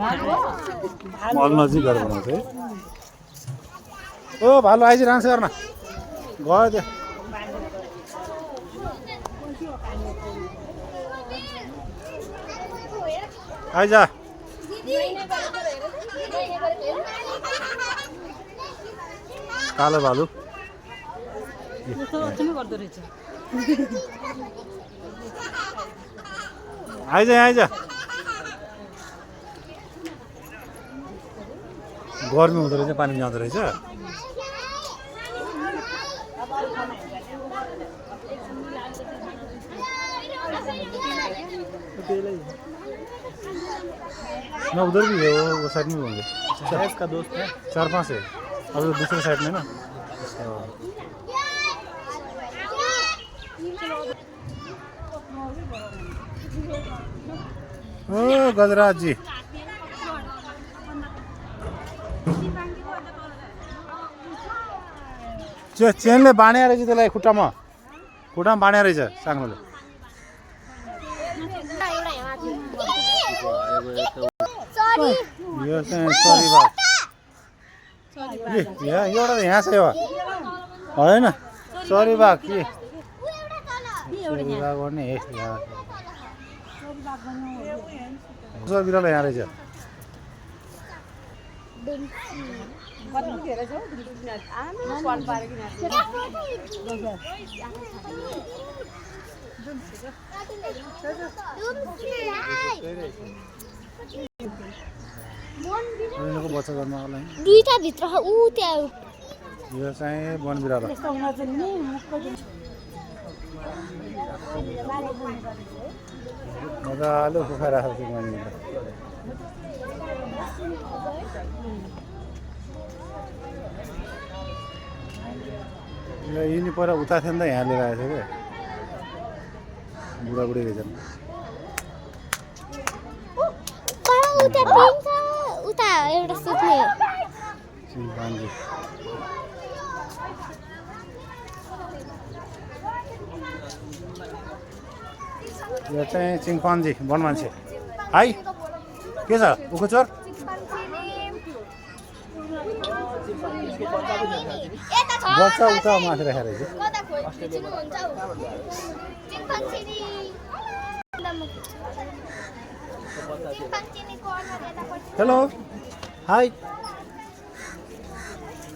मल नजिक गरेर बनाउँछ है। ओ भालु आइज डान्स गर्न गयो त्यो। आइज कालो भालु आइज आइज गर्मी हुँदो रहेछ पानी जाँदो रहेछ। ना उधर भी है वो साइड में होंगे। इसका दोस्त है 4-5 है अब दूसरे साइड में ना। ओ गजराज जी चेनले बाँधेर रहेछ त्यसलाई खुट्टामा बाँधेर रहेछ साङ्लोले। यो चाहिँ सरी बाघ एउटा त यहाँ छ यो होइन सरी बाघ के सरी बाघ भन्ने बिरालो यहाँ रहेछ। बच्चा गर्नको लागि दुईटा भित्र ऊ त्यहाँ यो चाहिँ वन बिरालो। मजाले खुखाइरहेको छु मैले। यिनी पर उता थियो नि त यहाँ लिएर आएको थियो क्या बुढाबुढी रहेछन्। उता एउटा सुत्ने चिम्पान्जी यो चाहिँ चिम्पान्जी वन मान्छे। हाई के छ उको चोर बच्चा उता माथि राखेर रहेछ। हेलो हाई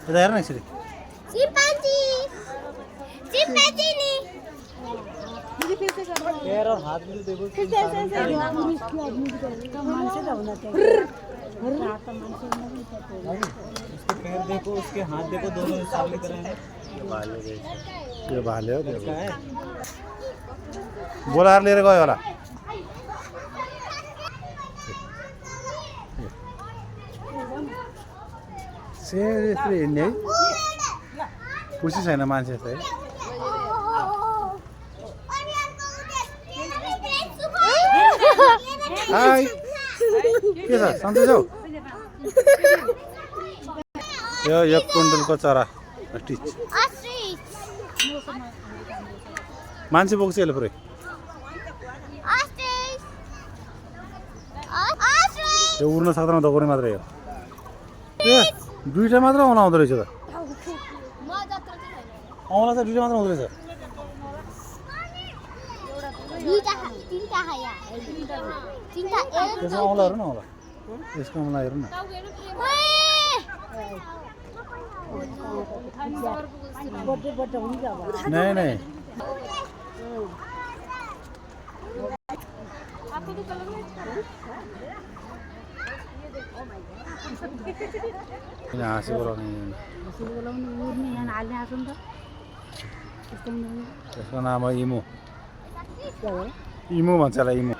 यता हेर न यसरी हात पैर देखो उसके हाथ देखो दोनों सामने कर रहे हैं। ये भाले हो देखो बोलाएर लिएर गयो होला। सेरी हिँड्ने है खुसी छैन मान्छे त है। हाई के छ सन्चै छौ? यो एक कुन्टलको चरा टिच मान्छे बोक्छ यसले पुरै। यो उड्न सक्दैन दौड्ने मात्रै हो। ए दुईटा मात्र आउन आउँदो रहेछ त औँला चाहिँ दुईटा मात्र आउँदो रहेछ। त्यसमा औँला हेर्नु न औँला यसको औँला हेर्नु न। नहीं नहीं यहाँ से बोलाउने त्यसको नाम हो इमु। इमु भन्छ यसलाई इमु।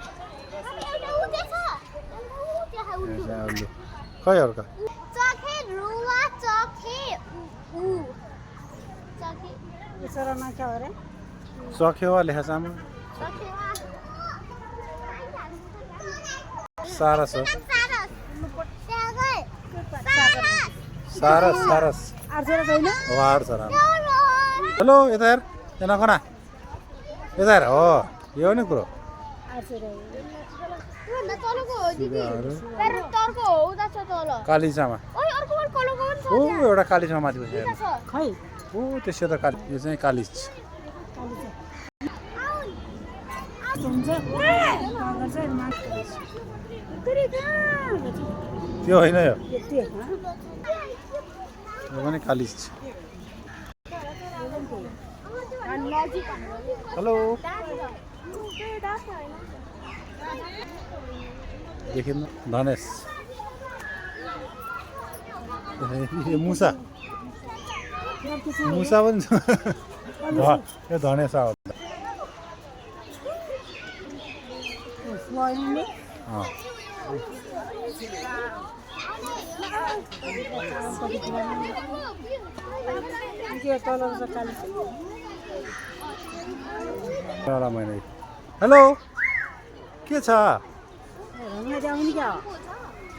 खै अर्का सखेवा लेखा छ सारस हो सारस सारस वाड छ राम। हेलो यता हेर यहाँ नखना यता हेर हो यो नि कुरो भन्दा तलको हो दिदी सुगाहरू तर तर्को हो उता छ तल कालिजामा ओइ अर्को पनि कलको पनि छ ओ एउटा कालिजामा माथि बसेको त्यहाँ छ खै ओ त्यसो त काली यो चाहिँ कालिज हुन्छ त्यो होइन यो यति यो पनि कालिज हेलो देखिन्न धनेश यो मुसा मुसा पनि छ यो धनेश हो अँ एउटा महिना हेलो के छ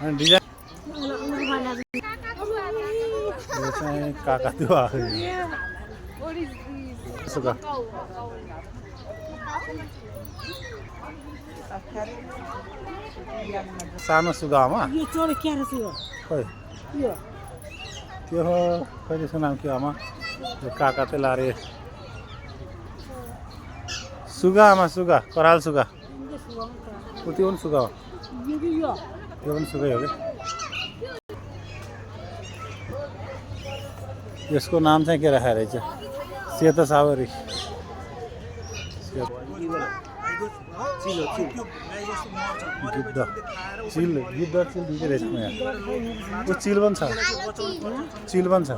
अनि डिजाइन यो चाहिँ काकातुवा सुगा सानो सुगामा यो चोर क्या रहेछ यो खोइ यो त्यो हो खोइ त्यसको नाम के आमा यो काका चाहिँ लारे सुगामा सुगा कराल सुगा त्यो पनि सुगा हो यो त्यो पनि सुगै हो कि यसको नाम चाहिँ के राखेको रहेछ सेतो सावरी गिद्ध चिल गिद्ध चिल दुइटै रहेछ यहाँ त्यो चिल पनि छ चिल पनि छ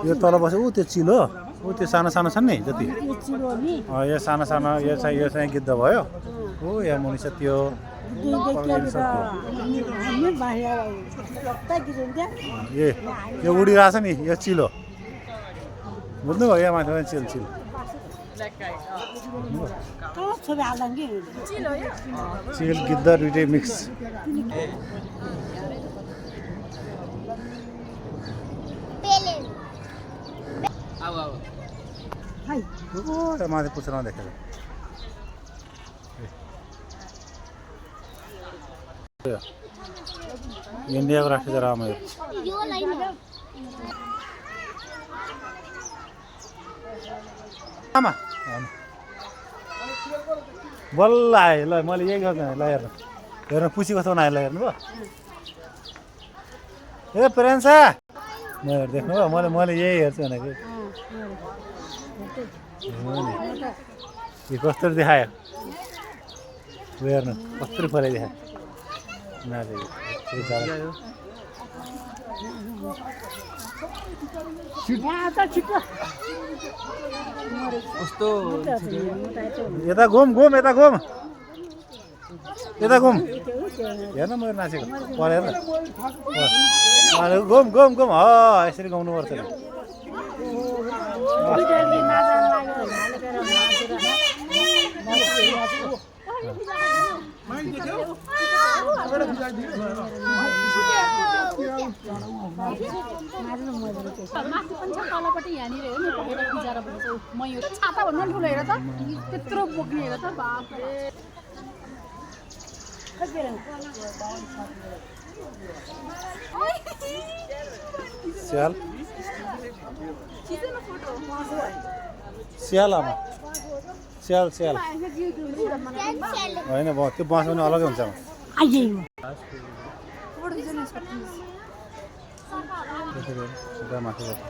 यो तल बस्यो ऊ त्यो चिल हो ऊ त्यो सानो सानो छन् नि जति यो चिलो नि यो सानो सानो यो चाहिँ गिद्ध भयो हो यहाँ मुनि छ त्यो ए यो उडिरहेछ नि यो चिल हो बुझ्नुभयो यहाँ माथि चिल चिल चिल गिद्ध दुइटै मिक्स त्यहाँ माथि पुच्छरमा देखेर इन्डियाको राष्ट्रिय चरा हो यो यो लाइन आमा बल्ल आयो ल मैले यही गर्छु ल हेर्नु हेर्नु पुसी कस्तो बनायो ल हेर्नु भयो ए प्रेन्सा म देख्नु भयो मैले यही हेर्छु भनेको यो कस्तो देखायो ऊ हेर्नु कस्तो फले देखायो यता घुम घुम यता घुम यता घुम हेर्न म नाचेको परेर घुम घुम घुम ह यसरी गाउनु पर्छ नि माथि पनि छ तलपट्टि यहाँनिर हो नि पहिला बिजारा भन्छ म यो छाता भन्नु ठुलो हेर त त्यत्रो बोक्ने हेर त बाफरे स्याल स्याल आमा स्याल स्याल होइन त्यो बाँस पनि अलगै हुन्छ माथि